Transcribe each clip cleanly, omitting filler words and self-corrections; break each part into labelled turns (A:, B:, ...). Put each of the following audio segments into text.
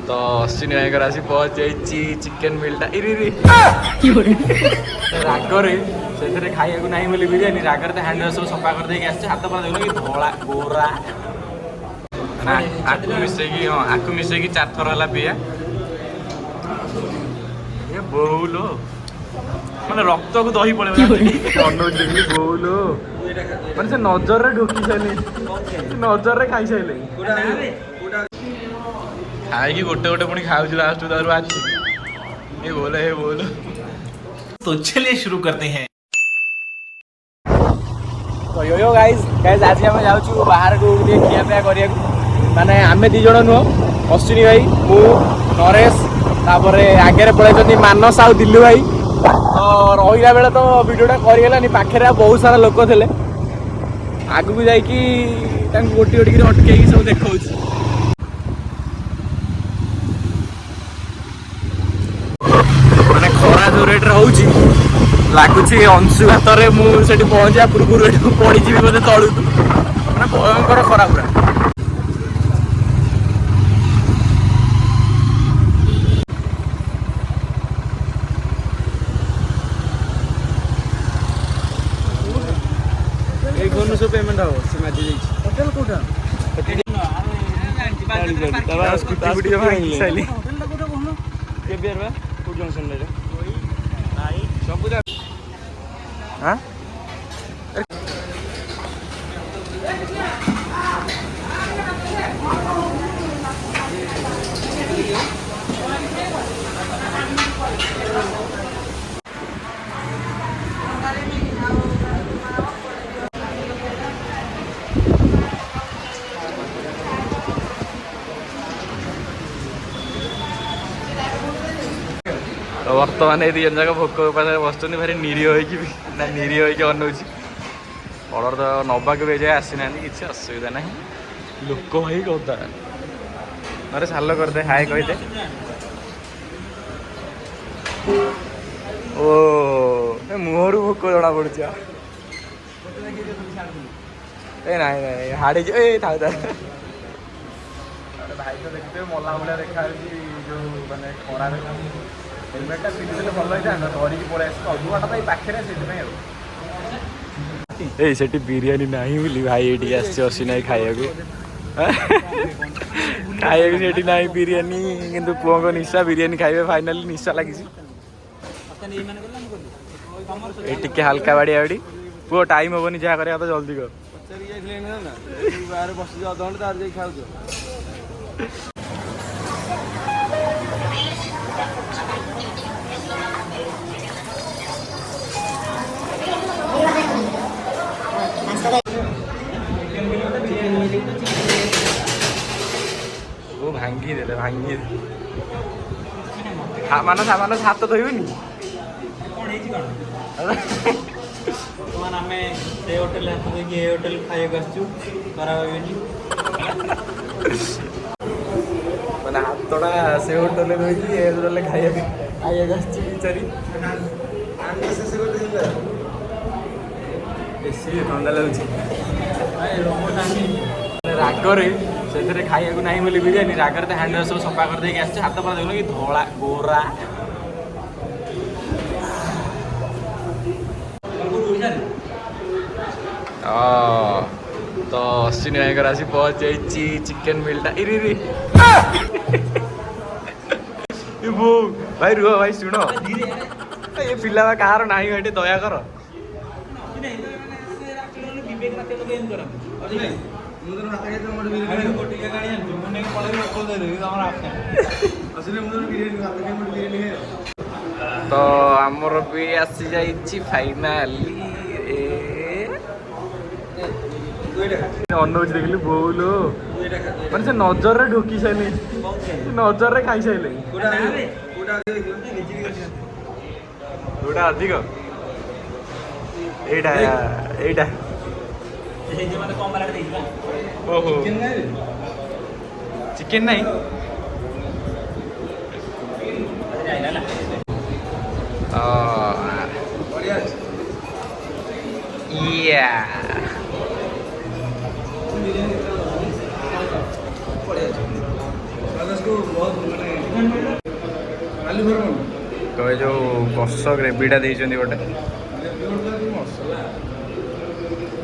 A: तो अश्विनी भाई आसी पहुँच जाइए चिकेन मिलटा इरी रागरे से खाइबा ना बोली बिरियानी रागर तो हैंड सब सफा कर देके आस हाथ पर देखल कि धला गोरा आकु मिसेकी हाँ आकु मिसेकी 4 थर है पीया ये बहुलो मैंने रक्त को दही पड़े देखली बहुलो मैंने से नजर रे ढोकी सारे नजर रे खाई सारे खाई गोटे गोटे पुणी खाऊ लास्ट आज ये बोलो तो चलिए शुरू करते हैं। तो यो गाइज आज आम जाऊँ बाहर को खियापिया करा माने आमे दी जण नुह अश्विनी भाई मु नरेश तापर आगे पलैंती मानस आउ दिल्लू भाई तो रहा बेले तो वीडियोटा करगलानी पाखे बहुत सारा लोक थे आगू जाकि गोटी गोटी अटके सब देखा माने खरा जो रेट रोच लगुच अंशुघात मुझे पहुँचा पूर्व पड़जी बोले तलू मैंने भयंकर खरा पूरा सब पेमेंट हम से माजी होटेल कोठा तो बर्तमान ये दिन जाक भोक उपास बस भारी निरीह ना निरीह अनौची अर्डर तो नवाक भी जाए आसी ना किसी असुविधा ना लोक भाई कौता अरे साल करदे हाय कहते ओ मुहर भोक जना पड़ा ना हाड़े था भाई तो देखते मला भाया देखा जो मैंने खरा हेलमेटा पिंधे भल होता धरिकी पड़े अधुआटा तो पाखे से बिरियानी ना बोली भाई ये अश्विनी खाया खाया ना बिरियानी किंतु पुओं को निशा बिरियानी खाइबे फाइनाली निशा लगी टे हल्का बाड़िया बाड़ी पुओ टाइम हेनी जहाँ करा तो जल्दी कर वो भांगी दे मानस मानस हाथ तो धोनी होटेल होटेल खाया मैंने हाथटा से होटेल धोकी होटेल खाया बिचारी बेसी ठंडा लगुच रागरे से खाइबा ना बोली बिरियानी रागर तो हैंड सब सफा कर देके आस हाथ पर देखल कि धला गोरा तो अश्विनी भाई आसी पहुँच जाइए चिकेन मिलटा इरी भाई रुह भाई शुण ये पिला कहार ना दया कर तो आमर भी आसी जाइए फाइनाली अनौज देखली बोलो मैंने से नजर रे ढोकी सारे नजर रे खाई सारे अधिक एटा ओहो चिकेन नहीं
B: तो ये जो कष ग्रेवीटा देइछन्ती गोटे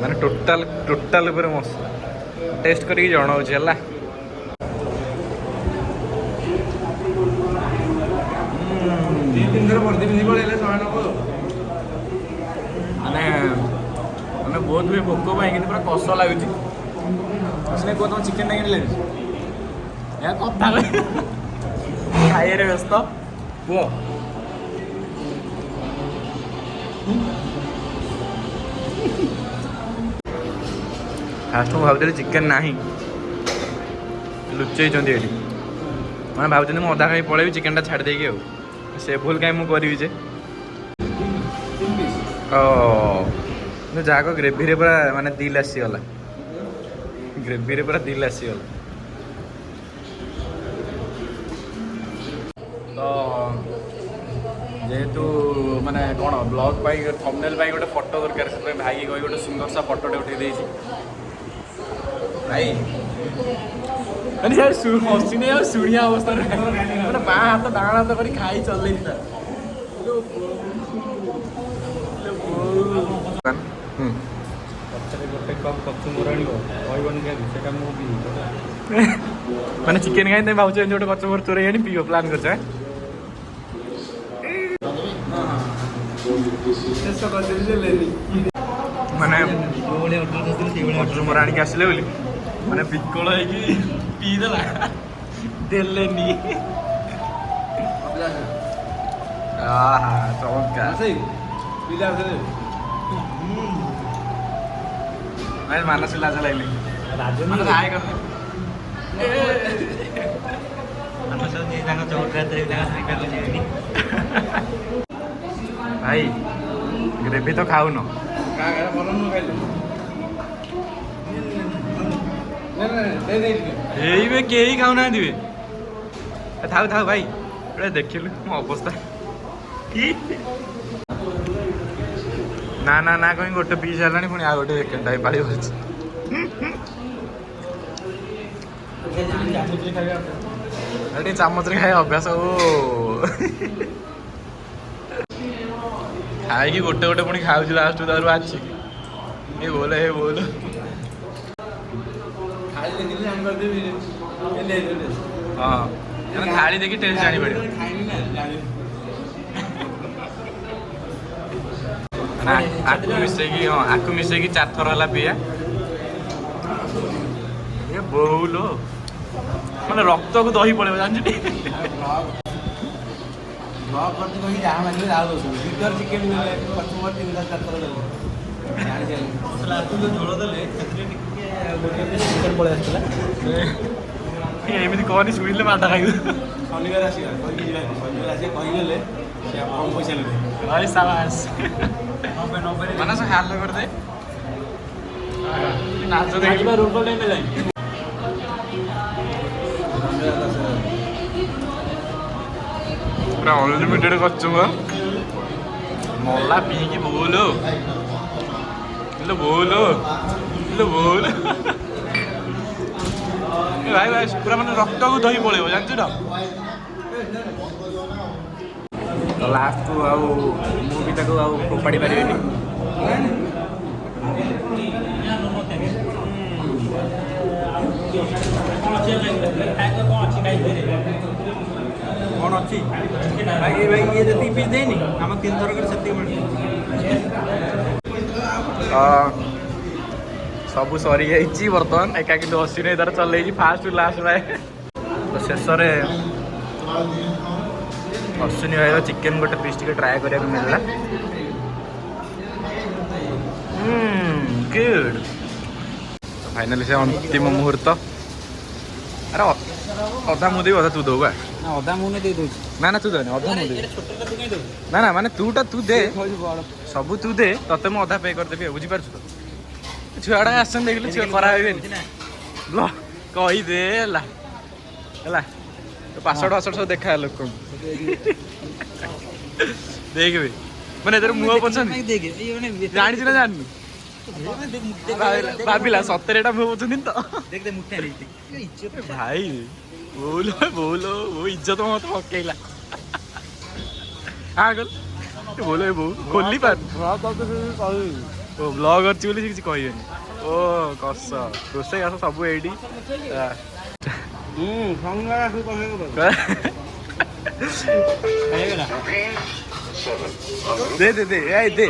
B: माने टोटाल ऊपर मसला टेस्ट करके जनाऊँच है माने मैंने बहुत भी भोक पाई कि पूरा कष लगुच उसने कह तुम चिकेन नहीं लगे या कथा खाइए व्यस्त पुओ फास्ट मुझे भावुली चिकेन ना लुचई मैंने भावुँ मुझे अधा खाई पलैबी चिकेन टा छाड़ देकी से भूल कहीं मुझे करी जे जाक ग्रेवी रे पूरा माने दिल आसीगला ग्रेवी रे पूरा दिल आसीगला तो जेहेतु माने कौन ब्लॉग थंबनेल गोटे फोटो दरकार से भाई कही गोटे सुंदर सा फोटोटे उठे देछि भाई मैंने हसी नहीं और शुणिया अवस्था मैंने बाँ हाथ डाण हाथ कर खाई चल मैंने चिकेन खाई भावुँ गोटे कचुमर चोरे आनी पीओ प्लान कर माने कचुमर आनिक आसिले बोली माने विकल पीदेला देलेनी चमत्कार मानस लाज लगली भाई ग्रेवी तो खाऊ न कहीं खाऊना थाऊ थाऊ भाई देखिलु मो अवस्था ना ना ना कहीं गोटे पीस है पुणी आ गोटे सेकेंड टाइम पाड़ी चामच खाए अभ्यास हो खाई गोटे गोटे पुणी खाऊ लास्ट तार आज ये बोल हाँ थाली देखी टेस्ट जानी पड़े आकु मिसेकी 4 थर है पीया ये बहुल मैंने रक्त को दही पड़े जान चिकेन एमती कहनी शुणिले माता खाई शनिवार मानस हाल कर दे नाच देखा रूम पूरा अनलिमिटेड कचुमर मल्ला पीकी बोल बोल बोल भाई भाई पूरा मैंने रक्त को दही पड़े जानछु ना तो लास्ट को मुझे फोपाड़ी पारे कौन अच्छी भाई भाई ये जी पीस देनी आम 3 थर कर सब सरी जाइए बर्तमान एका कि 80 नहीं तार चल फास्ट लास्ट भाई तो शेष अश्विनी भाई चिकेन गोटे पीस टे ट्राए करने मिलला गुड फाइनली से अंतिम मुहूर्त अरे अधा मुझे अधा तू दो
A: अधा मुझे दे दो
B: ना ना तू दे अधा मुझे ना ना माने तूटा तू दे सब तू दे तते मैं अधा पे करदेवी बुझीपार तो छुआड़ा आसन देख छुआ करा कही दे तो पासवर्ड वासवर्ड सब देखा लोक देख मैंने मुह पसंद जानी ना जानू भाविला सतरे मुह पसंद तो भाई बोलो वो इज्जत मत पकेला हाँ कल बोलो ये बोल खोली पार ओ ब्लॉग अच्छी बोली किसी कहबेनी ओ कस रोषेई आस सब एडी दे दे दे ए दे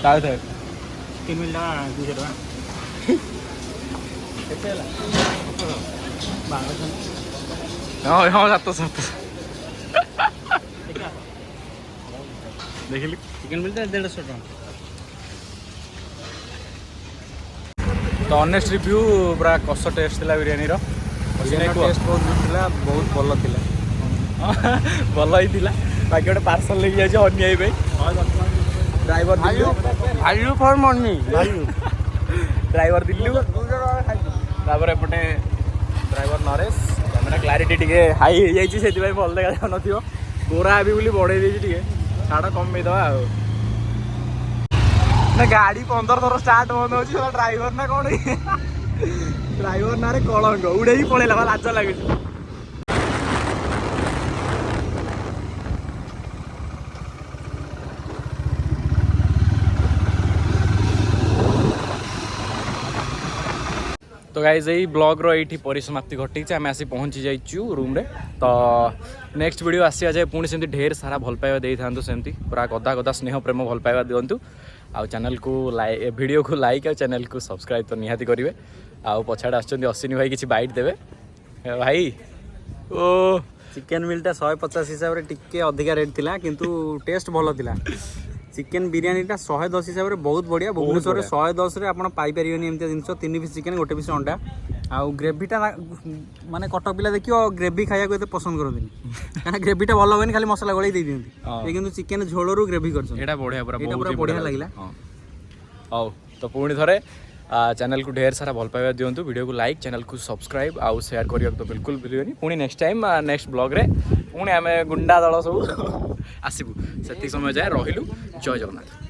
B: ତା ଥାଏ
C: 3 ମିନିଟ୍ 200 ଟଙ୍କା କେତେ ହେଲା
B: ହଁ ହଁ ସାତ ଦେଖିଲି
C: ଚିକେନ୍ ମିଲ୍ଟା 150 ଟଙ୍କା
B: ତ ଅନେଷ୍ଟ ରିଭ୍ୟୁ ପୁରା କଷ ଟେଷ୍ଟ ଥିଲା ବିରିୟାନୀର
C: ଟେଷ୍ଟ ବହୁତ ଥିଲା ବହୁତ ଭଲ ଥିଲା
B: ଭଲ ହେଇଥିଲା ବାକି ଗୋଟେ ପାର୍ସଲ ନେଇକି ଯାଇଛି ଅନ୍ୟାୟ ପାଇଁ driver Dillu
C: value for money
B: driver Dillu ତାପରେ ଏପଟେ ଡ୍ରାଇଭର ନରେଶ କ୍ୟାମେରା କ୍ଲାରିଟି ଟିକେ ହାଇ ହେଇଯାଇଛି ସେଥିପାଇଁ ଭଲ ଦେଖାଯାଉନଥିବ ଗୋରା ହେବି ବୋଲି ବଢ଼େଇ ଦେଇଛି ଟିକେ ଛାଡ଼ କମେଇଦେବା ଆଉ ନା ଗାଡ଼ି 15 ଥର ଷ୍ଟାର୍ଟ ବନ୍ଦ ହେଉଛି ଡ୍ରାଇଭର ନା କ'ଣ ଡ୍ରାଇଭର ନାଁରେ କଳଙ୍କ ଉଡ଼େଇକି ପଳେଇଲା ଲାଜ ଲାଗୁଛି तो गाइज यही ब्लॉग्र ये परिसमाप्ति घटी आम आसी पहुँची जाइचु रूम रे तो नेक्स्ट वीडियो आसिया जाए पुणी सेमती ढेर सारा भल पाइबा दे था सेमती पूरा गदा गदा स्नेह प्रेम भल पाइबा दिंतु आउ चैनल को वीडियो को लाइक और चैनल को सब्सक्राइब तो निहाती करेंगे आउ पछाड़े आसुच्चंदी अश्विनी भाई किसी बाइट देवे भाई ओ
C: चिकेन मिलटा 150 हिसाब से टिके अधिका रेट थिला किंतु टेस्ट भलो थिला चिकेन बिरियानीटा 110 हिसाब से बहुत बढ़िया भुवनेश्वर 110 रे आपण पाई परियोनी एमती जिनस 3 पीस चिकेन 1 पीस अंडा आउ ग्रेवीटा माने कटक पिला देखियो ग्रेवी खाया को एते पसंद करथि काना ग्रेवीटा भलो होनी खाली मसाला गळै दे दियंती ए किंतु चिकेन झोळरू ग्रेवी करछन
B: एटा बढ़िया
C: पूरा बढ़िया लागिला
B: हां तो पुणी थरे चैनल को ढेर सारा भल पाइबा दिंतु वीडियो को लाइक चैनल को सब्सक्राइब आउ शेयर करियो तो बिल्कुल भूलियोनी पुणी नेक्स्ट टाइम नेक्स्ट ब्लॉग रे पुणी आमे गुंडा दल सब आसबू से समय जाए रहिलु जय जगन्नाथ।